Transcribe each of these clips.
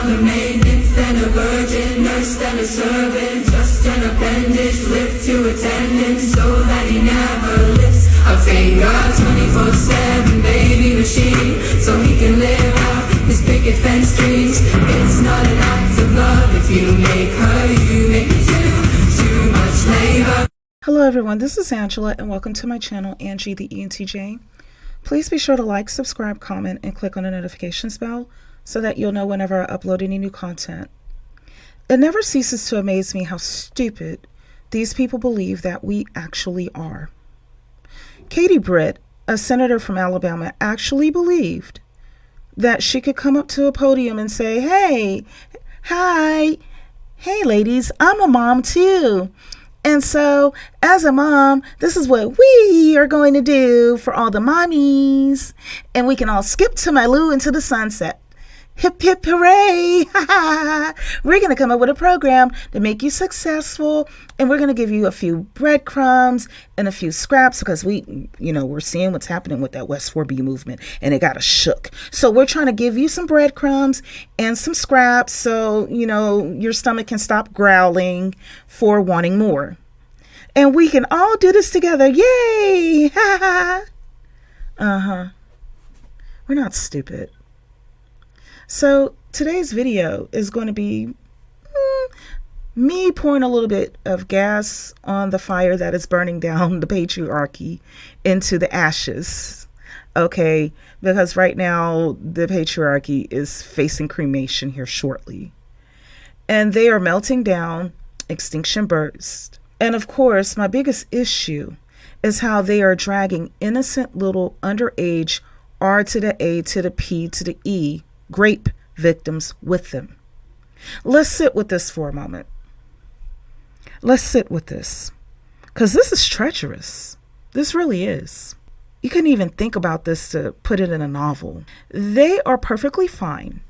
mother made nymph, then a virgin, nurse, then a servant, just an appendage, lift to attendance, so that he never lifts a finger. 24/7 baby machine, so he can live out his picket fence dreams. It's not an act of love if you make her, you make me too much labor. Hello everyone, this is Angela and welcome to my channel, Angie the ENTJ. Please be sure to like, subscribe, comment, and click on the notifications bell so that you'll know whenever I upload any new content. It never ceases to amaze me how stupid these people believe that we actually are. Katie Britt, a senator from Alabama, actually believed that she could come up to a podium and say, hey ladies, I'm a mom too. And so, as a mom, this is what we are going to do for all the mommies. And we can all skip to my loo into the sunset. Hip, hip, hooray. We're going to come up with a program to make you successful. And we're going to give you a few breadcrumbs and a few scraps because we're seeing what's happening with that West 4B movement. And it got us shook. So we're trying to give you some breadcrumbs and some scraps so, your stomach can stop growling for wanting more. And we can all do this together. Yay. We're not stupid. So today's video is going to be me pouring a little bit of gas on the fire that is burning down the patriarchy into the ashes. Okay, because right now the patriarchy is facing cremation here shortly. And they are melting down, extinction burst. And of course, my biggest issue is how they are dragging innocent little underage R to the A to the P to the E grape victims with them. Let's sit with this for a moment. Let's sit with this. Because this is treacherous. This really is. You couldn't even think about this to put it in a novel. They are perfectly fine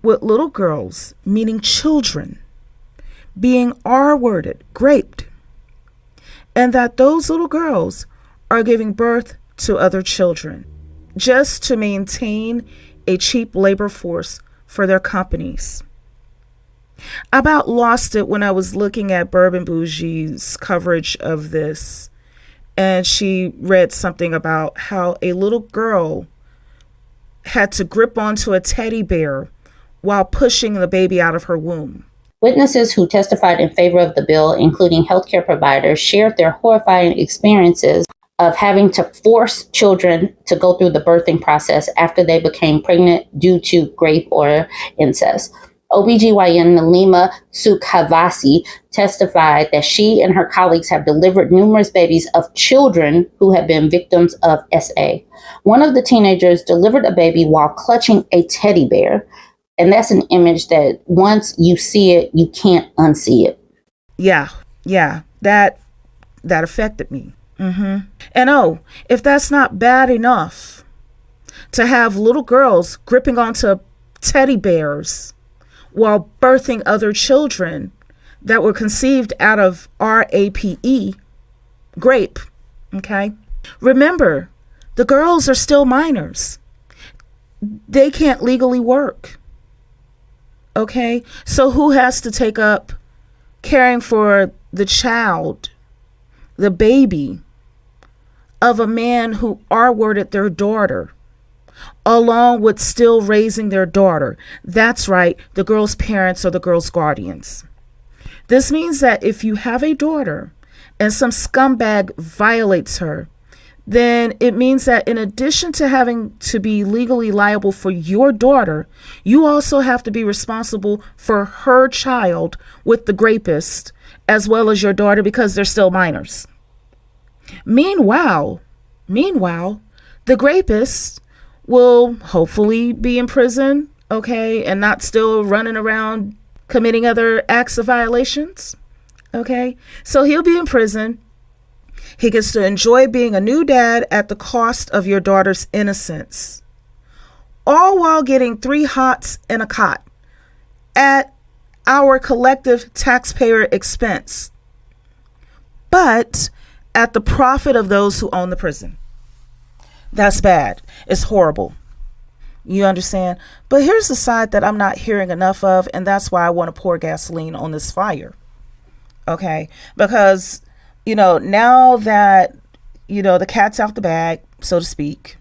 with little girls, meaning children, being R-worded, graped. And that those little girls are giving birth to other children just to maintain a cheap labor force for their companies. I about lost it when I was looking at Bourbon Bougie's coverage of this, and she read something about how a little girl had to grip onto a teddy bear while pushing the baby out of her womb. Witnesses who testified in favor of the bill, including healthcare providers, shared their horrifying experiences of having to force children to go through the birthing process after they became pregnant due to rape or incest. OBGYN Nalima Sukhavasi testified that she and her colleagues have delivered numerous babies of children who have been victims of SA. One of the teenagers delivered a baby while clutching a teddy bear. And that's an image that once you see it, you can't unsee it. Yeah, that affected me. And if that's not bad enough to have little girls gripping onto teddy bears while birthing other children that were conceived out of RAPE, grape, okay? Remember, the girls are still minors. They can't legally work, okay? So who has to take up caring for the child, the baby, of a man who R-worded their daughter, along with still raising their daughter? That's right, the girl's parents or the girl's guardians. This means that if you have a daughter and some scumbag violates her, then it means that in addition to having to be legally liable for your daughter, you also have to be responsible for her child with the rapist, as well as your daughter, because they're still minors. Meanwhile, the rapist will hopefully be in prison, okay, and not still running around committing other acts of violations, okay? So he'll be in prison. He gets to enjoy being a new dad at the cost of your daughter's innocence, all while getting 3 hots and a cot at our collective taxpayer expense, but at the profit of those who own the prison. That's bad. It's horrible. You understand? But here's the side that I'm not hearing enough of, and that's why I want to pour gasoline on this fire. Okay? Because, now that, the cat's out the bag, so to speak,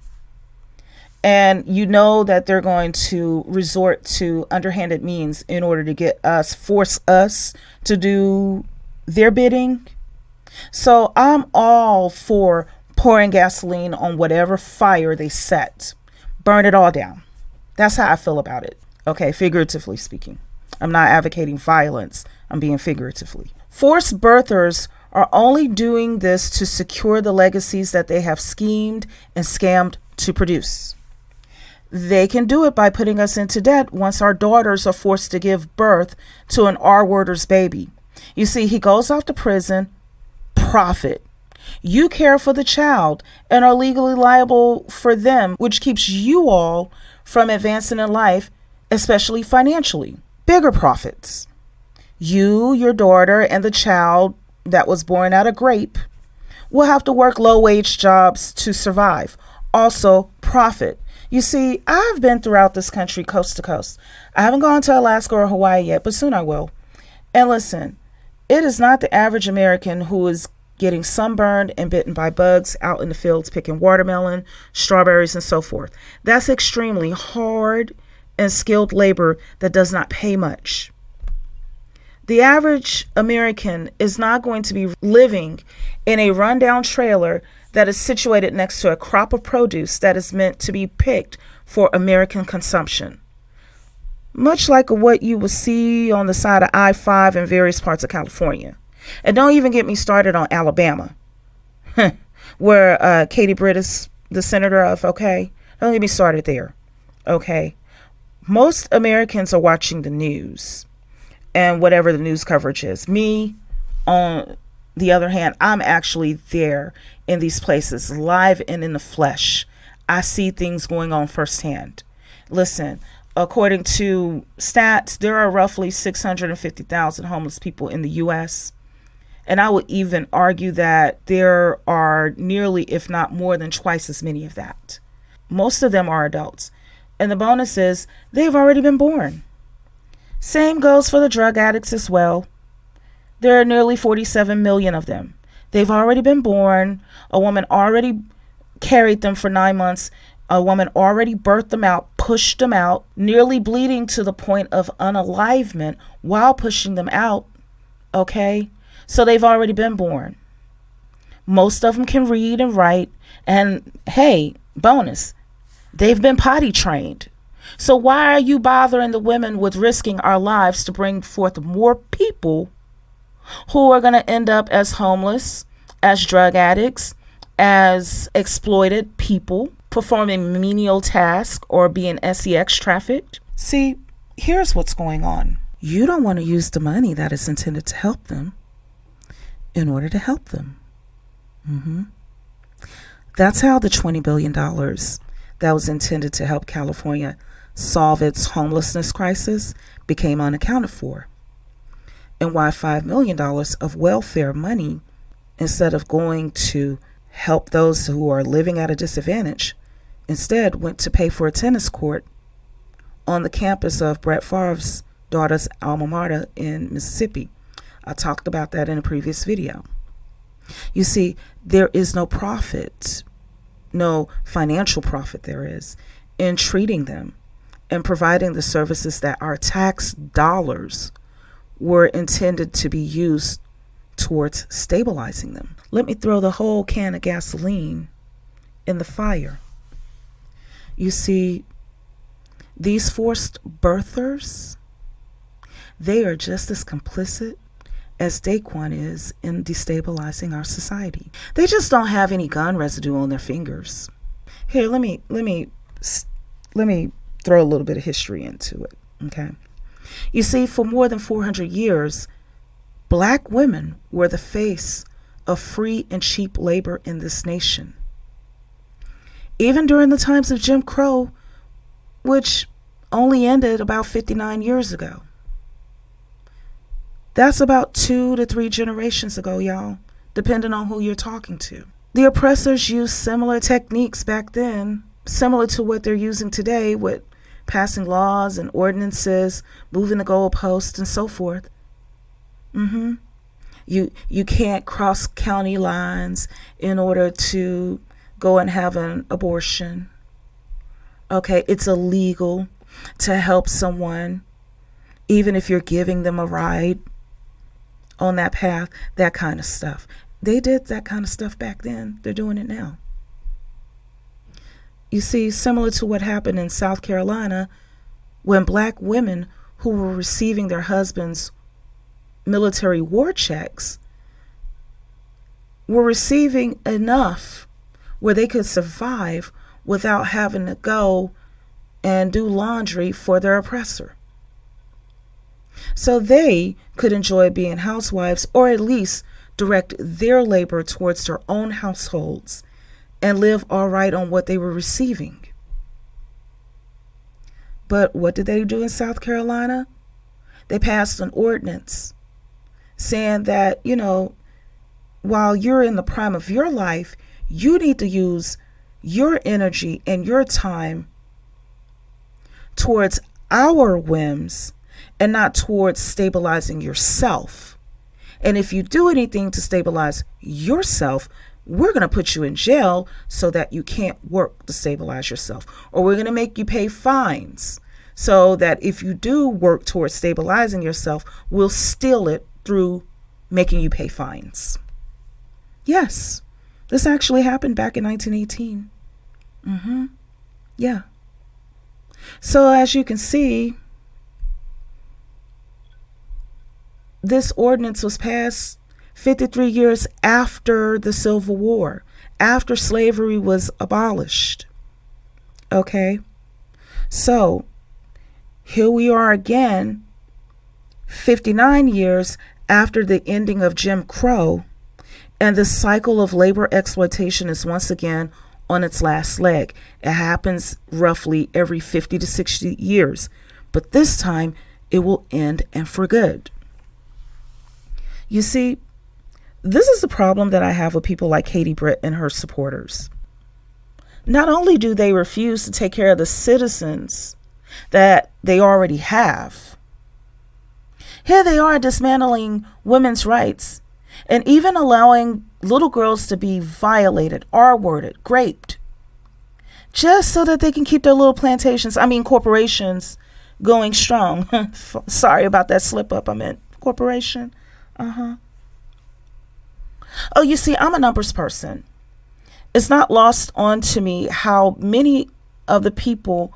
and that they're going to resort to underhanded means in order to force us to do their bidding. So I'm all for pouring gasoline on whatever fire they set. Burn it all down. That's how I feel about it. Okay, figuratively speaking. I'm not advocating violence. I'm being figuratively. Forced birthers are only doing this to secure the legacies that they have schemed and scammed to produce. They can do it by putting us into debt once our daughters are forced to give birth to an R-worder's baby. You see, he goes off to prison, profit. You care for the child and are legally liable for them, which keeps you all from advancing in life, especially financially. Bigger profits. You, your daughter, and the child that was born out of grape will have to work low-wage jobs to survive. Also, profit. You see, I've been throughout this country coast to coast. I haven't gone to Alaska or Hawaii yet, but soon I will. And listen, it is not the average American who is getting sunburned and bitten by bugs out in the fields picking watermelon, strawberries, and so forth. That's extremely hard and skilled labor that does not pay much. The average American is not going to be living in a rundown trailer that is situated next to a crop of produce that is meant to be picked for American consumption. Much like what you will see on the side of I-5 in various parts of California. And don't even get me started on Alabama, where Katie Britt is the senator of, okay? Don't get me started there, okay? Most Americans are watching the news and whatever the news coverage is. Me, on the other hand, I'm actually there in these places, live and in the flesh. I see things going on firsthand. Listen, according to stats, there are roughly 650,000 homeless people in the U.S., and I would even argue that there are nearly, if not more than twice as many of that. Most of them are adults. And the bonus is they've already been born. Same goes for the drug addicts as well. There are nearly 47 million of them. They've already been born. A woman already carried them for 9 months. A woman already birthed them out, pushed them out, nearly bleeding to the point of unalivement while pushing them out. Okay? So they've already been born. Most of them can read and write. And hey, bonus, they've been potty trained. So why are you bothering the women with risking our lives to bring forth more people who are going to end up as homeless, as drug addicts, as exploited people, performing menial tasks or being sex trafficked? See, here's what's going on. You don't want to use the money that is intended to help them in order to help them. That's how the $20 billion that was intended to help California solve its homelessness crisis became unaccounted for. And why $5 million of welfare money, instead of going to help those who are living at a disadvantage, instead went to pay for a tennis court on the campus of Brett Favre's daughter's alma mater in Mississippi. I talked about that in a previous video. You see, there is no profit, no financial profit there is, in treating them and providing the services that our tax dollars were intended to be used towards stabilizing them. Let me throw the whole can of gasoline in the fire. You see, these forced birthers, they are just as complicit as Daquan is in destabilizing our society. They just don't have any gun residue on their fingers. Here, let me throw a little bit of history into it, okay? You see, for more than 400 years, Black women were the face of free and cheap labor in this nation. Even during the times of Jim Crow, which only ended about 59 years ago. That's about 2 to 3 generations ago, y'all, depending on who you're talking to. The oppressors used similar techniques back then similar to what they're using today with passing laws and ordinances, moving the goalposts and so forth. You can't cross county lines in order to go and have an abortion. Okay, it's illegal to help someone, even if you're giving them a ride on that path, that kind of stuff. They did that kind of stuff back then. They're doing it now. You see, similar to what happened in South Carolina when black women who were receiving their husbands' military war checks were receiving enough where they could survive without having to go and do laundry for their oppressor. So they could enjoy being housewives, or at least direct their labor towards their own households and live all right on what they were receiving. But what did they do in South Carolina? They passed an ordinance saying that, while you're in the prime of your life, you need to use your energy and your time towards our whims and not towards stabilizing yourself. And if you do anything to stabilize yourself, we're going to put you in jail so that you can't work to stabilize yourself. Or we're going to make you pay fines so that if you do work towards stabilizing yourself, we'll steal it through making you pay fines. Yes, this actually happened back in 1918. Yeah. So as you can see, this ordinance was passed 53 years after the Civil War, after slavery was abolished. Okay, so here we are again, 59 years after the ending of Jim Crow, and the cycle of labor exploitation is once again on its last leg. It happens roughly every 50 to 60 years, but this time it will end, and for good. You see, this is the problem that I have with people like Katie Britt and her supporters. Not only do they refuse to take care of the citizens that they already have, here they are dismantling women's rights and even allowing little girls to be violated, R-worded, raped, just so that they can keep their little corporations going strong. Sorry about that slip up. I meant corporation. Oh, you see, I'm a numbers person. It's not lost on to me how many of the people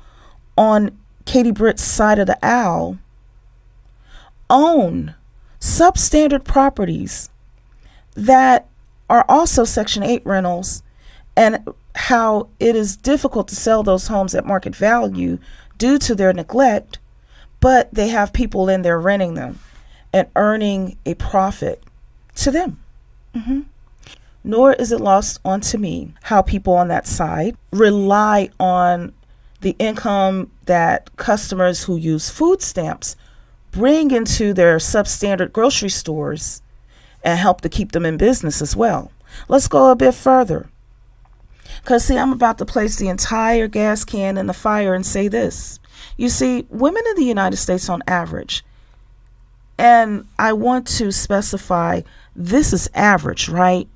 on Katie Britt's side of the aisle own substandard properties that are also Section 8 rentals, and how it is difficult to sell those homes at market value due to their neglect, but they have people in there renting them and earning a profit to them. Nor is it lost onto me how people on that side rely on the income that customers who use food stamps bring into their substandard grocery stores and help to keep them in business as well. Let's go a bit further. Because, see, I'm about to place the entire gas can in the fire and say this. You see, women in the United States on average, and I want to specify this is average, right?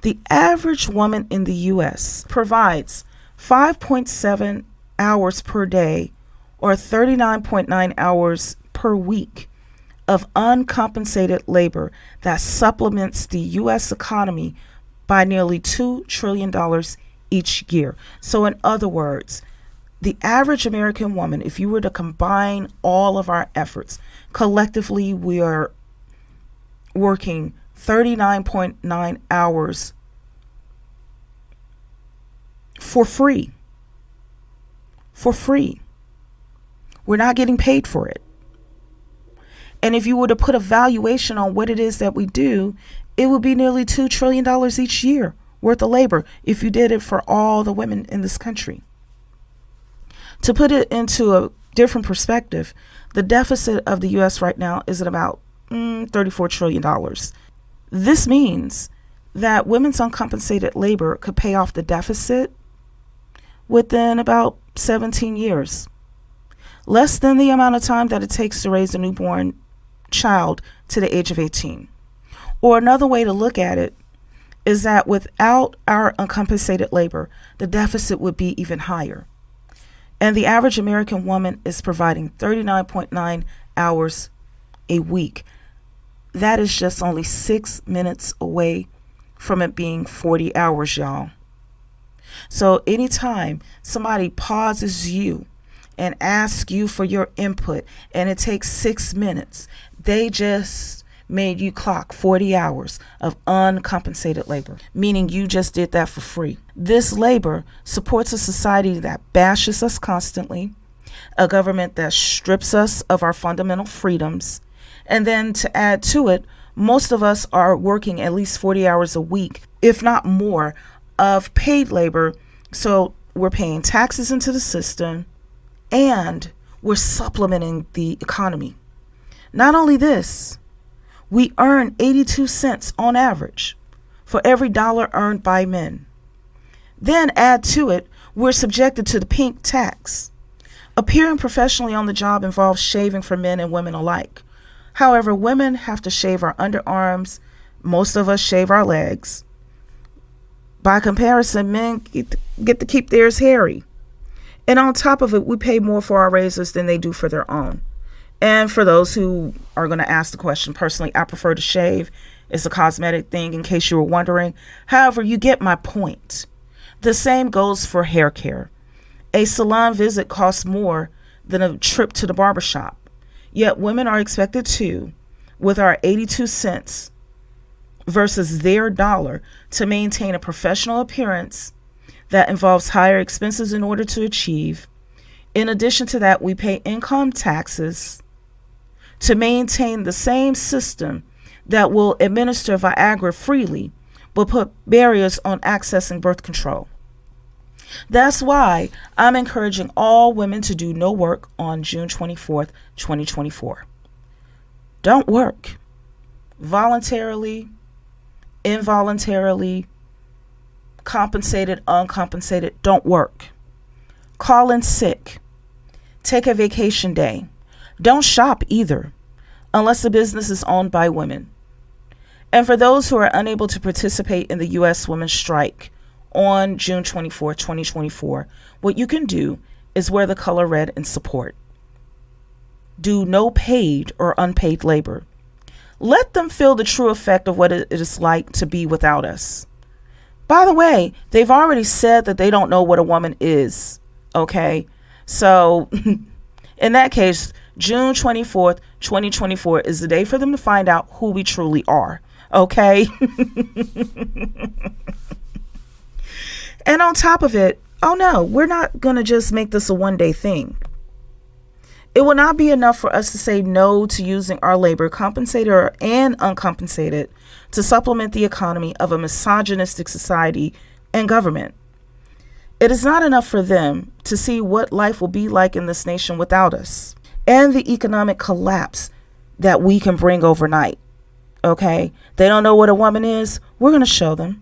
The average woman in the U.S. provides 5.7 hours per day or 39.9 hours per week of uncompensated labor that supplements the U.S. economy by nearly $2 trillion each year. So in other words, the average American woman, if you were to combine all of our efforts, collectively we are working 39.9 hours for free. For free. We're not getting paid for it. And if you were to put a valuation on what it is that we do, it would be nearly $2 trillion each year worth of labor if you did it for all the women in this country. To put it into a different perspective, the deficit of the U.S. right now is at about $34 trillion. This means that women's uncompensated labor could pay off the deficit within about 17 years. Less than the amount of time that it takes to raise a newborn child to the age of 18. Or another way to look at it is that without our uncompensated labor, the deficit would be even higher. And the average American woman is providing 39.9 hours a week. That is just only 6 minutes away from it being 40 hours, y'all. So anytime somebody pauses you and asks you for your input and it takes 6 minutes, they just made you clock 40 hours of uncompensated labor, meaning you just did that for free. This labor supports a society that bashes us constantly, a government that strips us of our fundamental freedoms, and then to add to it, most of us are working at least 40 hours a week, if not more, of paid labor. So we're paying taxes into the system and we're supplementing the economy. Not only this, we earn 82 cents on average for every dollar earned by men. Then add to it, we're subjected to the pink tax. Appearing professionally on the job involves shaving for men and women alike. However, women have to shave our underarms. Most of us shave our legs. By comparison, men get to keep theirs hairy. And on top of it, we pay more for our razors than they do for their own. And for those who are going to ask the question, personally, I prefer to shave. It's a cosmetic thing, in case you were wondering. However, you get my point. The same goes for hair care. A salon visit costs more than a trip to the barbershop. Yet women are expected to, with our 82 cents versus their dollar, to maintain a professional appearance that involves higher expenses in order to achieve. In addition to that, we pay income taxes to maintain the same system that will administer Viagra freely, but put barriers on accessing birth control. That's why I'm encouraging all women to do no work on June 24th, 2024. Don't work. Voluntarily, involuntarily, compensated, uncompensated, don't work. Call in sick. Take a vacation day. Don't shop either, unless the business is owned by women. And for those who are unable to participate in the U.S. women's strike on June 24, 2024, what you can do is wear the color red in support. Do no paid or unpaid labor. Let them feel the true effect of what it is like to be without us. By the way, they've already said that they don't know what a woman is. Okay? So, in that case, June 24th, 2024 is the day for them to find out who we truly are. Okay? And on top of it, oh no, we're not going to just make this a one-day thing. It will not be enough for us to say no to using our labor, compensated and uncompensated, to supplement the economy of a misogynistic society and government. It is not enough for them to see what life will be like in this nation without us and the economic collapse that we can bring overnight. Okay? They don't know what a woman is. We're going to show them.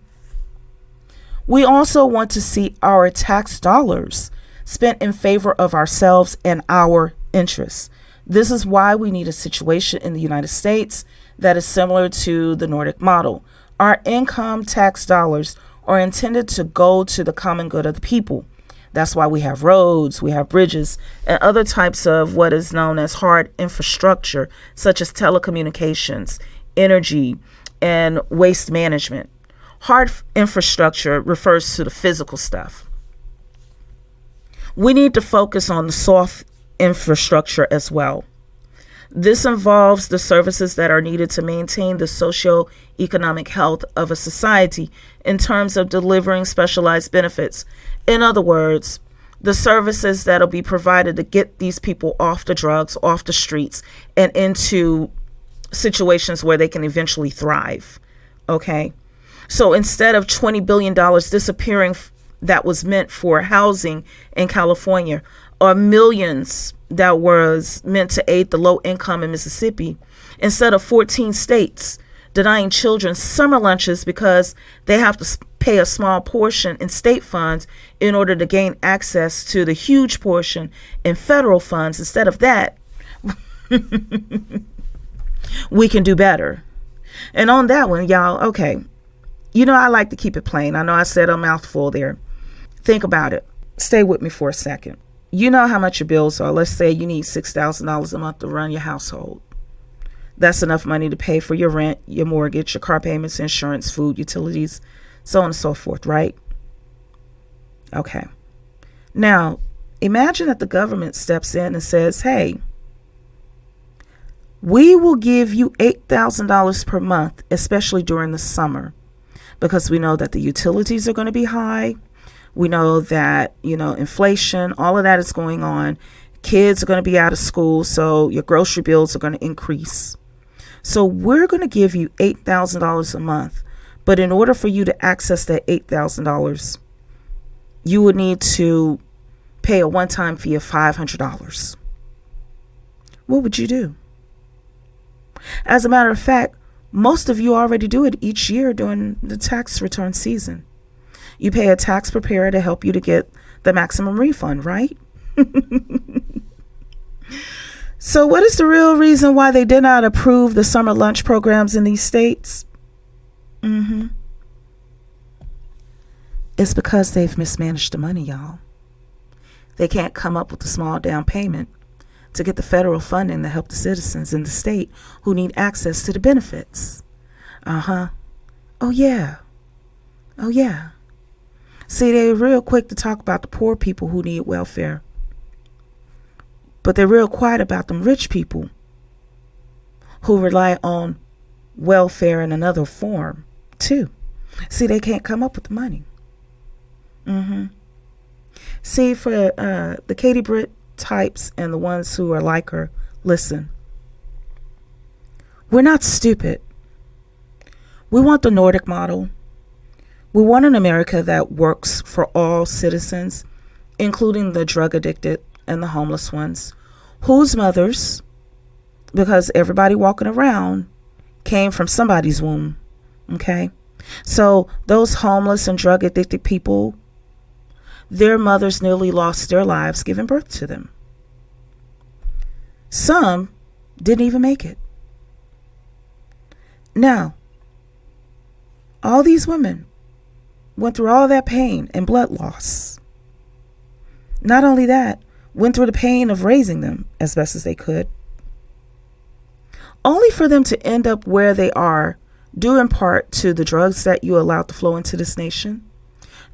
We also want to see our tax dollars spent in favor of ourselves and our interests. This is why we need a situation in the United States that is similar to the Nordic model. Our income tax dollars are intended to go to the common good of the people. That's why we have roads, we have bridges, and other types of what is known as hard infrastructure, such as telecommunications, energy, and waste management. Hard infrastructure refers to the physical stuff. We need to focus on the soft infrastructure as well. This involves the services that are needed to maintain the socio-economic health of a society in terms of delivering specialized benefits. In other words, the services that will be provided to get these people off the drugs, off the streets, and into situations where they can eventually thrive. Okay? So instead of $20 billion disappearing that was meant for housing in California, or millions that was meant to aid the low income in Mississippi, instead of 14 states denying children summer lunches because they have to pay a small portion in state funds in order to gain access to the huge portion in federal funds. Instead of that, we can do better. And on that one, y'all, okay, I like to keep it plain. I know I said a mouthful there. Think about it. Stay with me for a second. You know how much your bills are. Let's say you need $6,000 a month to run your household. That's enough money to pay for your rent, your mortgage, your car payments, insurance, food, utilities, so on and so forth, right? Okay. Now, imagine that the government steps in and says, hey, we will give you $8,000 per month, especially during the summer, because we know that the utilities are going to be high. We know that, inflation, all of that is going on. Kids are going to be out of school, so your grocery bills are going to increase. So we're going to give you $8,000 a month. But in order for you to access that $8,000, you would need to pay a one-time fee of $500. What would you do? As a matter of fact, most of you already do it each year during the tax return season. You pay a tax preparer to help you to get the maximum refund, right? So what is the real reason why they did not approve the summer lunch programs in these states? It's because they've mismanaged the money, y'all. They can't come up with a small down payment to get the federal funding to help the citizens in the state who need access to the benefits. Oh, yeah. See, they're real quick to talk about the poor people who need welfare. But they're real quiet about them rich people who rely on welfare in another form, too. See, they can't come up with the money. See, for the Katie Britt types and the ones who are like her, listen. We're not stupid. We want the Nordic model. We want an America that works for all citizens, including the drug addicted and the homeless ones, whose mothers, because everybody walking around came from somebody's womb. Okay? So those homeless and drug addicted people, their mothers nearly lost their lives giving birth to them. Some didn't even make it. Now, all these women went through all that pain and blood loss. Not only that, went through the pain of raising them as best as they could, only for them to end up where they are, due in part to the drugs that you allowed to flow into this nation,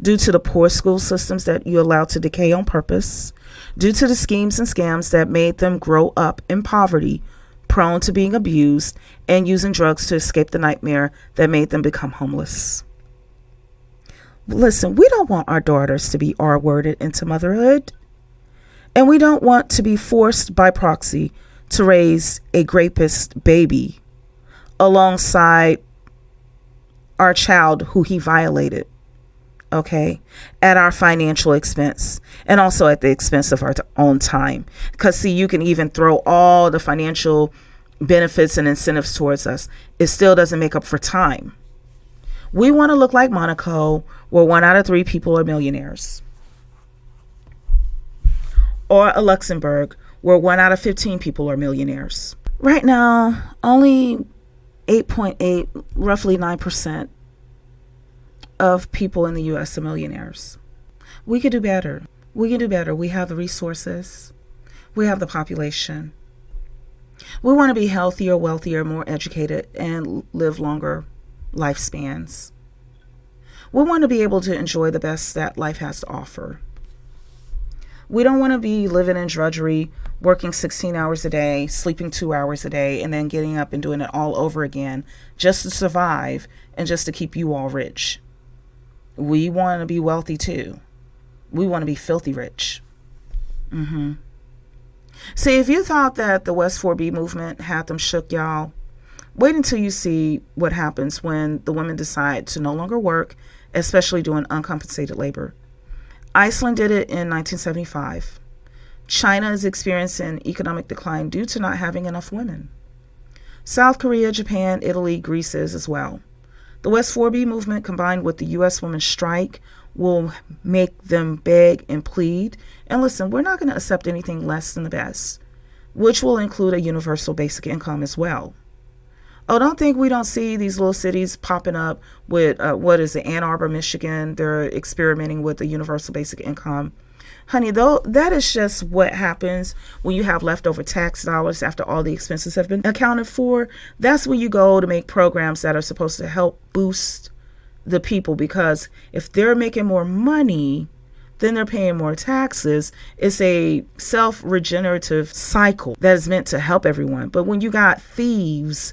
due to the poor school systems that you allowed to decay on purpose, due to the schemes and scams that made them grow up in poverty, prone to being abused, and using drugs to escape the nightmare that made them become homeless. Listen, we don't want our daughters to be R-worded into motherhood. And we don't want to be forced by proxy to raise a rapist baby alongside our child who he violated, okay, at our financial expense and also at the expense of our own time. Because, see, you can even throw all the financial benefits and incentives towards us. It still doesn't make up for time. We want to look like Monaco, where 1 out of 3 people are millionaires. Or a Luxembourg, where 1 out of 15 people are millionaires. Right now, only 8.8, roughly 9% of people in the U.S. are millionaires. We could do better. We can do better. We have the resources. We have the population. We want to be healthier, wealthier, more educated, and live longer lifespans. We want to be able to enjoy the best that life has to offer. We don't want to be living in drudgery, working 16 hours a day, sleeping 2 hours a day, and then getting up and doing it all over again just to survive and just to keep you all rich. We want to be wealthy too. We want to be filthy rich. See, if you thought that the West 4B movement had them shook, y'all, wait until you see what happens when the women decide to no longer work, especially doing uncompensated labor. Iceland did it in 1975. China is experiencing economic decline due to not having enough women. South Korea, Japan, Italy, Greece is as well. The West 4B movement combined with the U.S. women's strike will make them beg and plead. And listen, we're not going to accept anything less than the best, which will include a universal basic income as well. Oh, don't think we don't see these little cities popping up with, Ann Arbor, Michigan. They're experimenting with the universal basic income. Honey, though, that is just what happens when you have leftover tax dollars after all the expenses have been accounted for. That's where you go to make programs that are supposed to help boost the people, because if they're making more money, then they're paying more taxes. It's a self-regenerative cycle that is meant to help everyone. But when you got thieves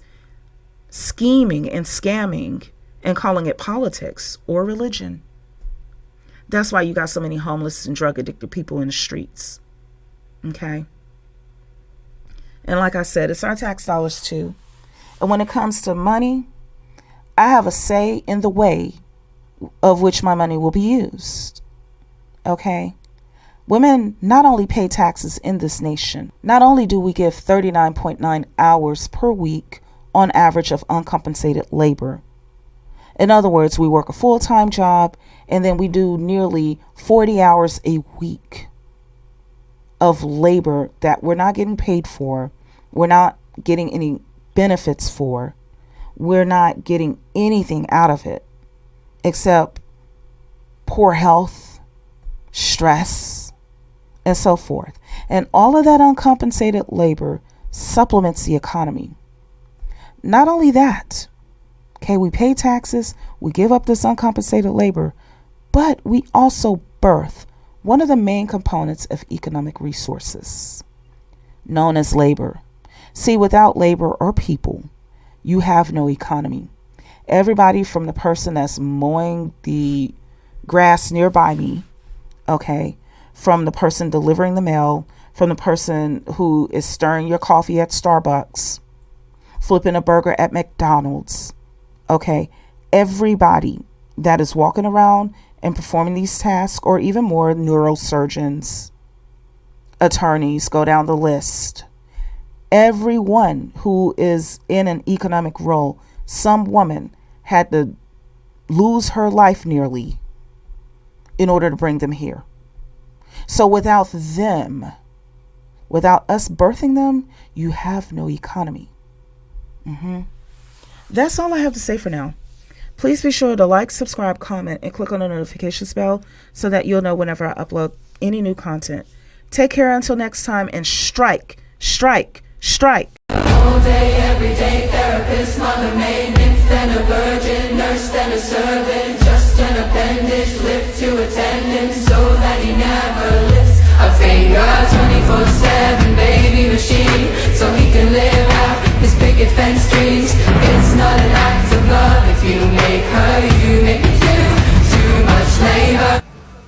scheming and scamming and calling it politics or religion, that's why you got so many homeless and drug addicted people in the streets. Okay? And like I said, it's our tax dollars too. And when it comes to money, I have a say in the way of which my money will be used. Okay? Women not only pay taxes in this nation, not only do we give 39.9 hours per week on average of uncompensated labor. In other words, we work a full-time job and then we do nearly 40 hours a week of labor that we're not getting paid for. We're not getting any benefits for. We're not getting anything out of it except poor health, stress, and so forth. And all of that uncompensated labor supplements the economy. Not only that, okay, we pay taxes, we give up this uncompensated labor, but we also birth one of the main components of economic resources, known as labor. See, without labor or people, you have no economy. Everybody from the person that's mowing the grass nearby me, okay, from the person delivering the mail, from the person who is stirring your coffee at Starbucks, flipping a burger at McDonald's, okay, everybody that is walking around and performing these tasks, or even more, neurosurgeons, attorneys, go down the list. Everyone who is in an economic role, some woman had to lose her life nearly in order to bring them here. So without them, without us birthing them, you have no economy. That's all I have to say for now. Please be sure to like, subscribe, comment, and click on the notifications bell so that you'll know whenever I upload any new content. Take care until next time, and strike, strike, strike. All day, every day, therapist, mother, maid, nymph, then a virgin, nurse, then a servant, just an appendage, lift to attendance, so that he never lifts a finger. 24/7 baby machine, so he can live out his picket fence dreams. It's not